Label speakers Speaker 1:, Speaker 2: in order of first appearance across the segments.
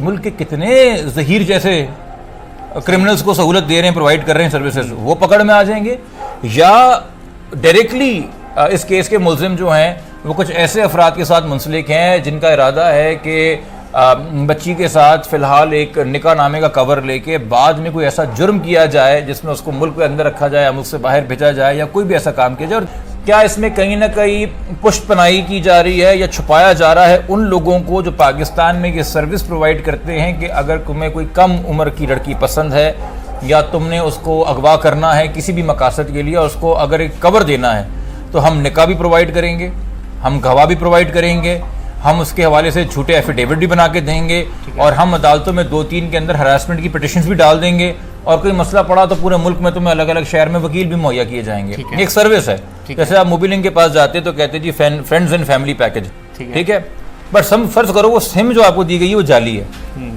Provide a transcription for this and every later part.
Speaker 1: ملک کے کتنے ظہیر جیسے کرمنلز کو سہولت دے رہے ہیں، پرووائڈ کر رہے ہیں سروسز، وہ پکڑ میں آ جائیں گے، یا ڈائریکٹلی اس کیس کے ملزم جو ہیں وہ کچھ ایسے افراد کے ساتھ منسلک ہیں جن کا ارادہ ہے کہ بچی کے ساتھ فی الحال ایک نکاح نامے کا کور لے کے بعد میں کوئی ایسا جرم کیا جائے جس میں اس کو ملک کے اندر رکھا جائے یا ملک سے باہر بھیجا جائے یا کوئی بھی ایسا کام کیا جائے. اور کیا اس میں کہیں نہ کہیں پشت پناہی کی جا رہی ہے یا چھپایا جا رہا ہے ان لوگوں کو جو پاکستان میں یہ سروس پرووائڈ کرتے ہیں کہ اگر تمہیں کوئی کم عمر کی لڑکی پسند ہے یا تم نے اس کو اغوا کرنا ہے کسی بھی مقاصد کے لیے اور اس کو اگر ایک کور دینا ہے تو ہم نکاح بھی پرووائڈ کریں گے، ہم گواہ بھی پرووائڈ کریں گے، ہم اس کے حوالے سے جھوٹے ایفیڈیوٹ بھی بنا کے دیں گے، اور ہم عدالتوں میں 2-3 کے اندر ہراسمنٹ کی پٹیشنز بھی ڈال دیں گے، اور کوئی مسئلہ پڑا تو پورے ملک میں تمہیں الگ الگ شہر میں وکیل بھی مہیا کیے جائیں گے. ایک سروس ہے. جیسے آپ موبیلنگ کے پاس جاتے تو کہتے جی فرینڈز اینڈ فیملی پیکج، ٹھیک ہے، بٹ فرض کرو وہ سم جو آپ کو دی گئی ہے وہ جعلی ہے،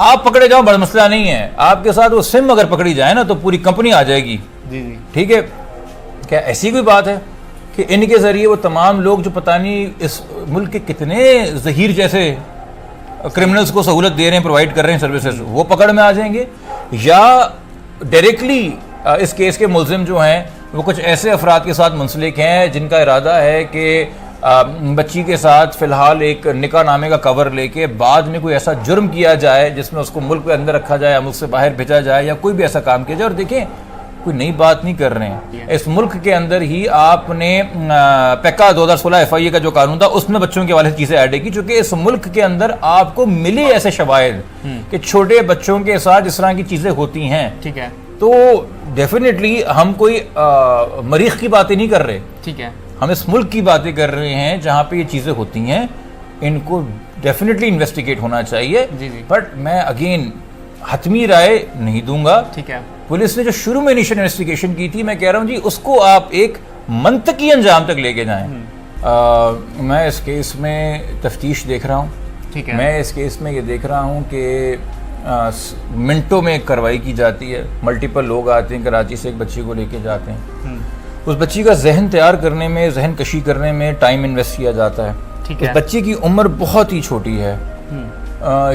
Speaker 1: آپ پکڑے جاؤ بڑا مسئلہ نہیں ہے، آپ کے ساتھ وہ سم اگر پکڑی جائے نا تو پوری کمپنی آ جائے گی. ٹھیک ہے، کیا ایسی کوئی بات ہے کہ ان کے ذریعے وہ تمام لوگ جو پتہ نہیں اس ملک کے کتنے ظہیر جیسے کرمنلز کو سہولت دے رہے ہیں، پرووائڈ کر رہے ہیں سروسز، وہ پکڑ میں آ جائیں گے، یا ڈائریکٹلی اس کیس کے ملزم جو ہیں وہ کچھ ایسے افراد کے ساتھ منسلک ہیں جن کا ارادہ ہے کہ بچی کے ساتھ فی الحال ایک نکاح نامے کا کور لے کے بعد میں کوئی ایسا جرم کیا جائے جس میں اس کو ملک کے اندر رکھا جائے یا ملک سے باہر بھیجا جائے یا کوئی بھی ایسا کام کیا جائے. اور دیکھیں کوئی نئی بات نہیں کر رہے ہیں، اس ملک کے اندر ہی آپ نے پیکا 2016 FIA کا جو قانون تھا اس میں بچوں کے حوالے سے چیزیں ایڈ کی، چونکہ اس ملک کے اندر آپ کو ملے ایسے شواہد کہ چھوٹے بچوں کے ساتھ اس طرح کی چیزیں ہوتی ہیں. ٹھیک ہے، تو ڈیفینیٹلی ہم کوئی مریخ کی باتیں نہیں کر رہے، ٹھیک ہے، ہم اس ملک کی باتیں کر رہے ہیں جہاں پہ یہ چیزیں ہوتی ہیں، ان کو ڈیفینیٹلی انویسٹیگیٹ ہونا چاہیے. بٹ میں اگین حتمی رائے نہیں دوں گا. ٹھیک ہے، پولیس نے جو شروع میں انیشل انویسٹیگیشن کی تھی، میں کہہ رہا ہوں جی اس کو آپ ایک منطقی انجام تک لے کے جائیں. میں اس کیس میں تفتیش دیکھ رہا ہوں، ٹھیک ہے، میں اس کیس میں یہ دیکھ رہا ہوں کہ منٹوں میں کارروائی کی جاتی ہے. ملٹیپل لوگ آتے ہیں، کراچی سے ایک بچی کو لے کے جاتے ہیں، اس بچی کا ذہن تیار کرنے میں، ذہن کشی کرنے میں ٹائم انویسٹ کیا جاتا ہے. اس بچی کی عمر بہت ہی چھوٹی ہے،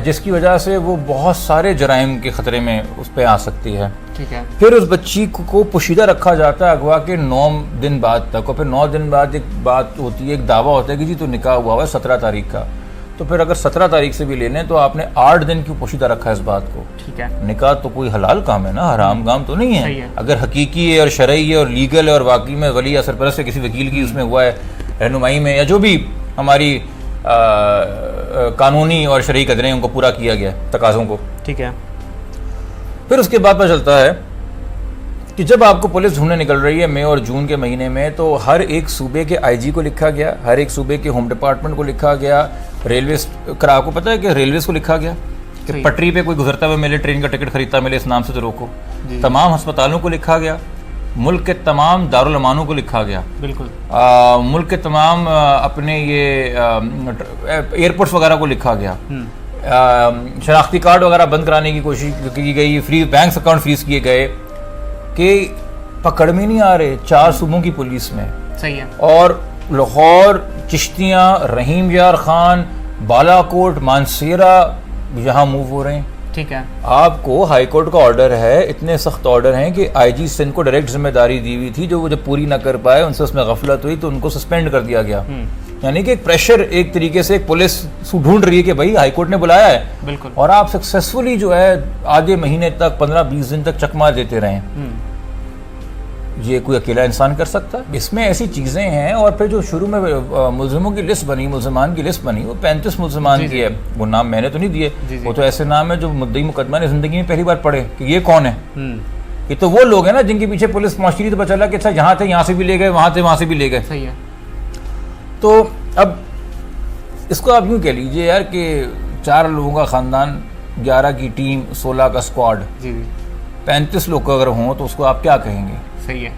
Speaker 1: جس کی وجہ سے وہ بہت سارے جرائم کے خطرے میں اس پہ آ سکتی ہے. پھر اس بچی کو پوشیدہ رکھا جاتا ہے اغوا کے 9 دن بعد تک، اور پھر 9 دن بعد ایک بات ہوتی ہے، ایک دعویٰ ہوتا ہے کہ جی تو نکاح ہوا ہے 17 تاریخ کا. تو پھر اگر 17 تاریخ سے بھی لے لیں تو آپ نے 8 دن کیوں پوشیدہ رکھا ہے اس بات کو؟ ٹھیک ہے، نکاح تو کوئی حلال کام ہے نا، حرام کام تو نہیں ہے. اگر حقیقی ہے اور شرعی ہے اور لیگل ہے اور واقعی میں ولی یا سرپرست سے کسی وکیل کی اس میں ہوا ہے رہنمائی میں، یا جو بھی ہماری قانونی اور شرعی قدریں ان کو پورا کیا گیا تقاضوں کو، ٹھیک ہے، پھر اس کے بعد پتہ چلتا ہے کہ جب آپ کو پولیس ڈھونڈنے نکل رہی ہے مئی اور جون کے مہینے میں، تو ہر ایک صوبے کے IG کو لکھا گیا، ہر ایک صوبے کے ہوم ڈپارٹمنٹ کو لکھا گیا، ریلویز آپ کو پتہ ہے کہ ریلویز کو لکھا گیا کہ پٹری پہ کوئی گزرتا ہوا ملے، ٹرین کا ٹکٹ خریدتا ملے، اس نام سے تو روکو. تمام ہسپتالوں کو لکھا گیا، ملک کے تمام دارالامانوں کو لکھا گیا، بالکل ملک کے تمام اپنے یہ ایئرپورٹس وغیرہ کو لکھا گیا. شناختی کارڈ وغیرہ بند کرانے کی کوشش کی گئی، فری بینک اکاؤنٹ فریز کیے گئے کہ پکڑ میں نہیں آ رہے 4 صوبوں کی پولیس میں. صحیح ہے، اور لاہور، چشتیاں، رحیم یار خان، بالا کوٹ، مانسیرہ یہاں موو ہو رہے ہیں. ٹھیک ہے، آپ کو ہائی کورٹ کا آرڈر ہے، اتنے سخت آرڈر ہیں کہ IG سندھ کو ڈائریکٹ ذمہ داری دی ہوئی تھی، جو وہ جب پوری نہ کر پائے ان سے اس میں غفلت ہوئی تو ان کو سسپینڈ کر دیا گیا. یعنی کہ ایک پریشر ایک طریقے سے ایک پولیس ڈھونڈ رہی ہے کہ بھائی ہائی کورٹ نے بلایا ہے، بالکل، اور آپ سکسیسفلی جو ہے آدھے مہینے تک 15-20 دن تک چکما دیتے رہے. یہ کوئی اکیلا انسان کر سکتا ہے؟ اس میں ایسی چیزیں ہیں. اور پھر جو شروع میں ملزموں کی لسٹ بنی، ملزمان کی لسٹ بنی، وہ 35 ملزمان کی ہے. وہ نام میں نے تو نہیں دیے، وہ تو ایسے نام ہے جو مدعی مقدمہ نے زندگی میں پہلی بار پڑھے کہ یہ کون ہے. یہ تو وہ لوگ ہیں نا جن کے پیچھے پولیس پہنچی تو پتہ چلا کہ اچھا یہاں تھے، یہاں سے بھی لے گئے، وہاں تھے، وہاں سے بھی لے گئے. صحیح ہے. تو اب اس کو آپ یوں کہہ لیجیے یار کہ 4 لوگوں کا خاندان، 11 کی ٹیم، 16 کا اسکواڈ، 35 لوگ اگر ہوں تو اس کو آپ کیا کہیں گے؟ صحیح ہے،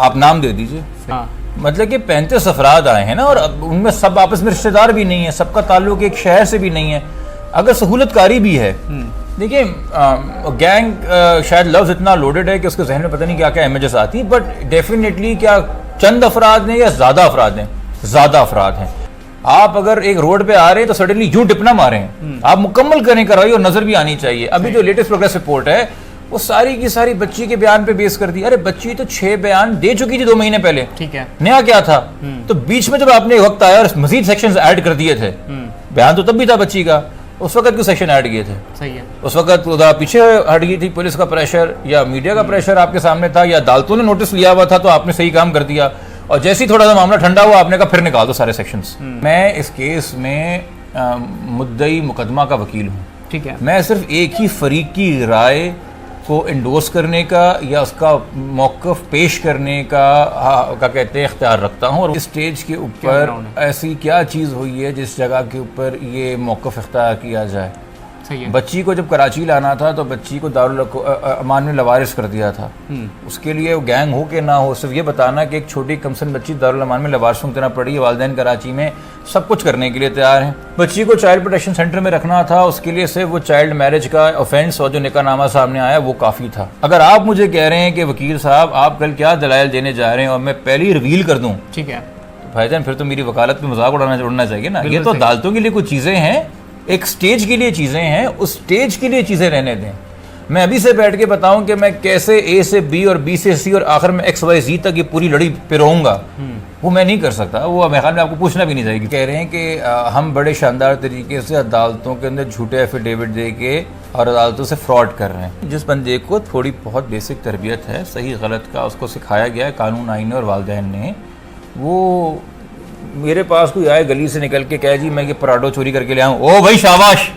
Speaker 1: آپ نام دے دیجئے. مطلب کہ 35 افراد آئے ہیں نا، اور ان میں سب آپس میں رشتہ دار بھی نہیں ہیں، سب کا تعلق ایک شہر سے بھی نہیں ہے. اگر سہولت کاری بھی ہے، دیکھیں گینگ شاید لفظ اتنا لوڈڈ ہے کہ اس کے ذہن میں پتہ نہیں کیا کیا امیجز آتی ہیں، بٹ ڈیفینیٹلی کیا چند افراد ہیں یا زیادہ افراد ہیں؟ زیادہ افراد ہیں. آپ اگر ایک روڈ پہ آ رہے ہیں تو سڈنلی یوں ٹپنا مارے ہیں, آپ مکمل کریں کارروائی اور نظر بھی آنی چاہیے. ابھی جو لیٹسٹ پروگریس رپورٹ ہے وہ ساری کی ساری بچی کے بیان پہ بیس کر دی. ارے بچی تو 6 بیان دے چکی تھی 2 مہینے پہلے,
Speaker 2: ٹھیک ہے,
Speaker 1: نیا کیا تھا؟ تو بیچ میں جب آپ نے وقت آیا اور مزید سیکشنز ایڈ کر دیے تھے, بیان تو تب بھی تھا بچی کا, اس وقت کیوں سیکشن ایڈ کیے تھے؟
Speaker 2: صحیح ہے,
Speaker 1: اس وقت ادھر پیچھے ہٹ گئی تھی پولیس کا پریشر یا میڈیا کا پریشر آپ کے سامنے تھا, یا عدالتوں نے نوٹس لیا ہوا تھا تو آپ نے صحیح کام کر دیا, اور جیسے ہی تھوڑا سا معاملہ ٹھنڈا ہوا آپ نے کہا پھر نکال دو سارے سیکشنز. میں اس کیس میں مدعی مقدمہ کا وکیل ہوں.
Speaker 2: ٹھیک ہے,
Speaker 1: میں صرف ایک ہی فریق کی رائے کو انڈورس کرنے کا یا اس کا موقف پیش کرنے کا کہتے ہیں اختیار رکھتا ہوں. اور اس اسٹیج کے اوپر ایسی کیا چیز ہوئی ہے جس جگہ کے اوپر یہ موقف اختیار کیا جائے؟ بچی کو جب کراچی لانا تھا تو بچی کو دارالامان میں لوارث کر دیا تھا. اس کے لیے وہ گینگ ہو کہ نہ ہو, صرف یہ بتانا کہ ایک چھوٹی کمسن بچی دارالامان میں لوارثوں کی طرح پڑی ہے. والدین کراچی میں سب کچھ کرنے کے لیے تیار ہیں. بچی کو چائلڈ پروٹیکشن سینٹر میں رکھنا تھا, اس کے لیے صرف وہ چائلڈ میرج کا آفینس اور جو نکاح نامہ سامنے آیا وہ کافی تھا. اگر آپ مجھے کہہ رہے ہیں کہ وکیل صاحب آپ کل کیا دلائل دینے جا رہے ہیں اور میں پہلے ہی ریویل کر دوں,
Speaker 2: ٹھیک ہے
Speaker 1: بھائی جان پھر تو میری وکالت پہ مذاق اڑنا چاہیے نا. یہ تو عدالتوں کے لیے کچھ چیزیں ہیں, ایک سٹیج کے لیے چیزیں ہیں, اس سٹیج کے لیے چیزیں رہنے دیں. میں ابھی سے بیٹھ کے بتاؤں کہ میں کیسے اے سے بی اور بی سے سی اور آخر میں ایکس وائی زی تک یہ پوری لڑی پہ رہوں گا, وہ میں نہیں کر سکتا. وہ میرے خیال میں آپ کو پوچھنا بھی نہیں چاہیے. کہہ رہے ہیں کہ ہم بڑے شاندار طریقے سے عدالتوں کے اندر جھوٹے ایفیڈیوٹ دے کے اور عدالتوں سے فراڈ کر رہے ہیں. جس بندے کو تھوڑی بہت بیسک تربیت ہے, صحیح غلط کا اس کو سکھایا گیا ہے قانون آئین اور والدین نے, وہ میرے پاس کوئی آئے گلی سے نکل کے کہے جی میں یہ پراڈو چوری کر کے لے آؤں, او بھائی شاباش,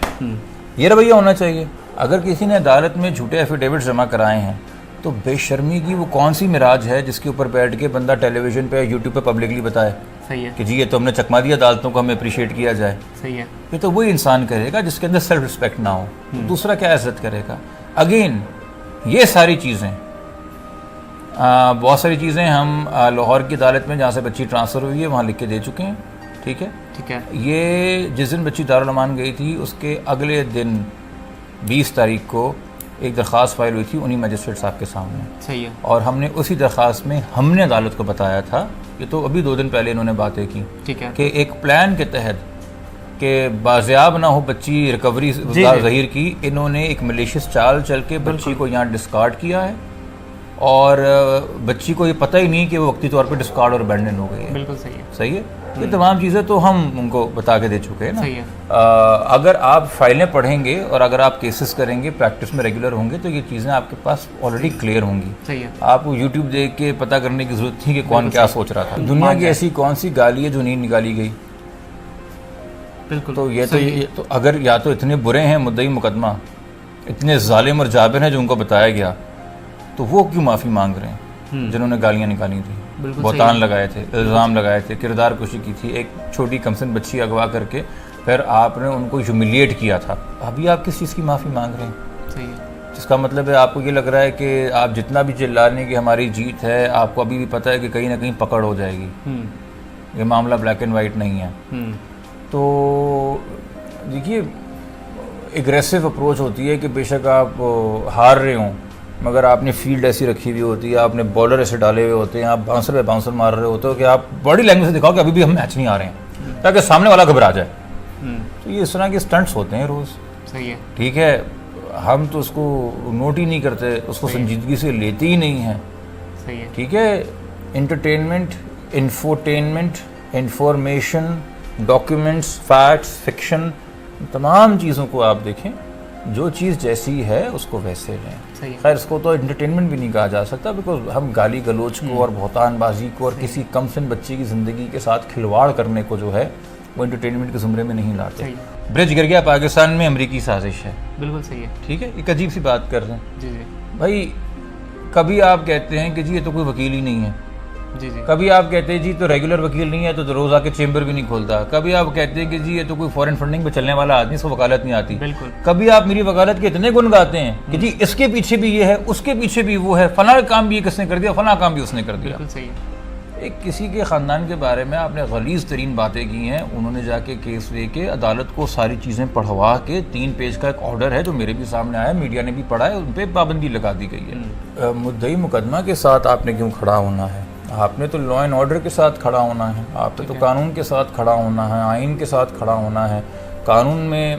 Speaker 1: یہ رویہ ہونا چاہیے. اگر کسی نے عدالت میں جھوٹے ایفیڈیوٹ جمع کرائے ہیں تو بے شرمی کی وہ کون سی معراج ہے جس کے اوپر بیٹھ کے بندہ ٹیلی ویژن پہ یوٹیوب پہ پبلکلی بتائے
Speaker 2: صحیح ہے
Speaker 1: کہ جی یہ تو ہم نے چکما دیا عدالتوں کو, ہمیں اپریشیٹ کیا جائے.
Speaker 2: صحیح ہے,
Speaker 1: یہ تو وہی انسان کرے گا جس کے اندر سیلف رسپیکٹ نہ ہو, دوسرا کیا عزت کرے گا. اگین یہ ساری چیزیں بہت ساری چیزیں ہم لاہور کی عدالت میں جہاں سے بچی ٹرانسفر ہوئی ہے وہاں لکھ کے دے چکے ہیں. ٹھیک ہے,
Speaker 2: ٹھیک ہے,
Speaker 1: یہ جس دن بچی دارالامان گئی تھی اس کے اگلے دن 20 تاریخ کو ایک درخواست فائل ہوئی تھی انہی مجسٹریٹ صاحب کے سامنے.
Speaker 2: صحیح ہے,
Speaker 1: اور ہم نے اسی درخواست میں ہم نے عدالت کو بتایا تھا, یہ تو ابھی 2 دن پہلے انہوں نے باتیں کی,
Speaker 2: ٹھیک ہے,
Speaker 1: کہ ایک پلان کے تحت کہ بازیاب نہ ہو بچی ریکوری ظہیر کی, انہوں نے ایک ملیشیس چال چل کے بچی کو یہاں ڈسکارڈ کیا ہے اور بچی کو یہ پتہ ہی نہیں کہ وہ وقتی طور پہ ڈسکارڈ اور ابینڈن ہو گئی ہے.
Speaker 2: بالکل صحیح ہے,
Speaker 1: صحیح ہے, یہ تمام چیزیں تو ہم ان کو بتا کے دے چکے ہیں نا.
Speaker 2: صحیح ہے,
Speaker 1: اگر آپ فائلیں پڑھیں گے اور اگر آپ کیسز کریں گے, پریکٹس میں ریگولر ہوں گے تو یہ چیزیں آپ کے پاس آلریڈی کلیئر ہوں گی.
Speaker 2: صحیح ہے,
Speaker 1: آپ کو یوٹیوب دیکھ کے پتہ کرنے کی ضرورت تھی کہ کون کیا سوچ رہا تھا. دنیا کی ایسی کون سی گالی ہے جو نہیں نکالی گئی؟
Speaker 2: بالکل.
Speaker 1: تو یہ تو اگر یا تو اتنے برے ہیں مدعی مقدمہ, اتنے ظالم اور جابر ہیں جو ان کو بتایا گیا, تو وہ کیوں معافی مانگ رہے ہیں جنہوں نے گالیاں نکالی تھیں, بہتان لگائے تھے, الزام لگائے تھے, کردار کشی کی تھی, ایک چھوٹی کمسن بچی اغوا کر کے پھر آپ نے ان کو ہیوملیٹ کیا تھا. ابھی آپ کس چیز کی معافی مانگ رہے ہیں؟
Speaker 2: صحیح ہے,
Speaker 1: جس کا مطلب ہے آپ کو یہ لگ رہا ہے کہ آپ جتنا بھی چلانے کی ہماری جیت ہے, آپ کو ابھی بھی پتہ ہے کہ کہیں نہ کہیں پکڑ ہو جائے گی. یہ معاملہ بلیک اینڈ وائٹ نہیں ہے. تو دیکھیے اگریسو اپروچ ہوتی ہے کہ بے شک آپ ہار رہے ہوں مگر آپ نے فیلڈ ایسی رکھی ہوئی ہوتی ہے, آپ نے بالر ایسے ڈالے ہوئے ہوتے ہیں, آپ باؤنسر پہ باؤنسر مار رہے ہوتے ہو کہ آپ باڈی لینگویج سے دکھاؤ کہ ابھی بھی ہم میچ نہیں آ رہے ہیں تاکہ سامنے والا گھبرا جائے. تو یہ اس طرح کے سٹنٹس ہوتے ہیں روز.
Speaker 2: صحیح ہے,
Speaker 1: ٹھیک ہے, ہم تو اس کو نوٹ ہی نہیں کرتے, اس کو سنجیدگی سے لیتے ہی نہیں ہیں.
Speaker 2: صحیح ہے,
Speaker 1: ٹھیک ہے, entertainment, infotainment, information, documents, facts, fiction, تمام چیزوں کو آپ دیکھیں, جو چیز جیسی ہے اس کو ویسے لیں. خیر اس کو تو انٹرٹینمنٹ بھی نہیں کہا جا سکتا بیکاز ہم گالی گلوچ کو اور بہتان بازی کو اور کسی کم سن بچی کی زندگی کے ساتھ کھلواڑ کرنے کو جو ہے وہ انٹرٹینمنٹ کے زمرے میں نہیں لاتے. برج گر گیا پاکستان میں امریکی سازش ہے.
Speaker 2: بالکل صحیح ہے,
Speaker 1: ٹھیک ہے, ایک عجیب سی بات کر رہے ہیں.
Speaker 2: جی جی
Speaker 1: بھائی کبھی آپ کہتے ہیں کہ جی یہ تو کوئی وکیل ہی نہیں ہے,
Speaker 2: جی جی,
Speaker 1: کبھی آپ کہتے ہیں جی تو ریگولر وکیل نہیں ہے تو روز آ کے چیمبر بھی نہیں کھولتا, کبھی آپ کہتے ہیں کہ جی یہ تو کوئی فورن فنڈنگ پہ چلنے والا آدمی, اس کو وکالت نہیں آتی.
Speaker 2: بالکل,
Speaker 1: کبھی آپ میری وکالت کے اتنے گن گاتے ہیں کہ جی اس کے پیچھے بھی یہ ہے, اس کے پیچھے بھی وہ ہے, فلاں کام بھی کس نے کر دیا, فلاں کام بھی اس نے کر دیا.
Speaker 2: بالکل صحیح ہے.
Speaker 1: ایک کسی کے خاندان کے بارے میں آپ نے غلیظ ترین باتیں کی ہیں, انہوں نے جا کے کیس لے کے عدالت کو ساری چیزیں پڑھوا کے 3 پیج کا ایک آرڈر ہے جو میرے بھی سامنے آیا, میڈیا نے بھی پڑھا ہے, ان پہ پابندی لگا دی گئی ہے. مدعی مقدمہ کے ساتھ آپ نے کیوں کھڑا ہونا ہے؟ آپ نے تو لا اینڈ آرڈر کے ساتھ کھڑا ہونا ہے, آپ نے تو قانون کے ساتھ کھڑا ہونا ہے, آئین کے ساتھ کھڑا ہونا ہے. قانون میں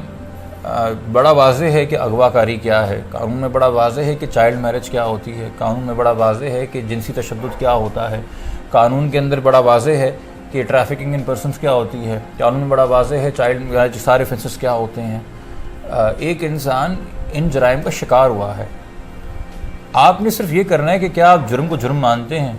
Speaker 1: بڑا واضح ہے کہ اغوا کاری کیا ہے, قانون میں بڑا واضح ہے کہ چائلڈ میرج کیا ہوتی ہے, قانون میں بڑا واضح ہے کہ جنسی تشدد کیا ہوتا ہے, قانون کے اندر بڑا واضح ہے کہ ٹریفکنگ ان پرسنس کیا ہوتی ہے, قانون میں بڑا واضح ہے چائلڈ سارے فینسز کیا ہوتے ہیں. ایک انسان ان جرائم کا شکار ہوا ہے, آپ نے صرف یہ کرنا ہے کہ کیا آپ جرم کو جرم مانتے ہیں.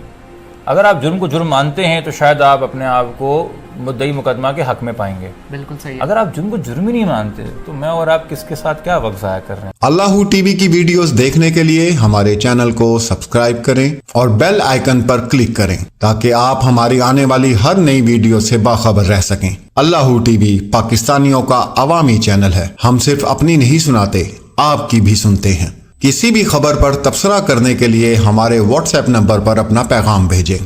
Speaker 1: اگر آپ جرم کو جرم مانتے ہیں تو شاید آپ اپنے آپ کو مدعی مقدمہ کے حق میں پائیں گے.
Speaker 2: بالکل صحیح.
Speaker 1: اگر آپ جرم کو جرم ہی نہیں مانتے تو میں اور آپ کس کے ساتھ کیا وقت ضائع کر رہے ہیں.
Speaker 3: اللہ ٹی وی کی ویڈیوز دیکھنے کے لیے ہمارے چینل کو سبسکرائب کریں اور بیل آئیکن پر کلک کریں تاکہ آپ ہماری آنے والی ہر نئی ویڈیو سے باخبر رہ سکیں. اللہ ٹی وی پاکستانیوں کا عوامی چینل ہے. ہم صرف اپنی نہیں سناتے, آپ کی بھی سنتے ہیں. کسی بھی خبر پر تبصرہ کرنے کے لیے ہمارے واٹس ایپ نمبر پر اپنا پیغام بھیجیں.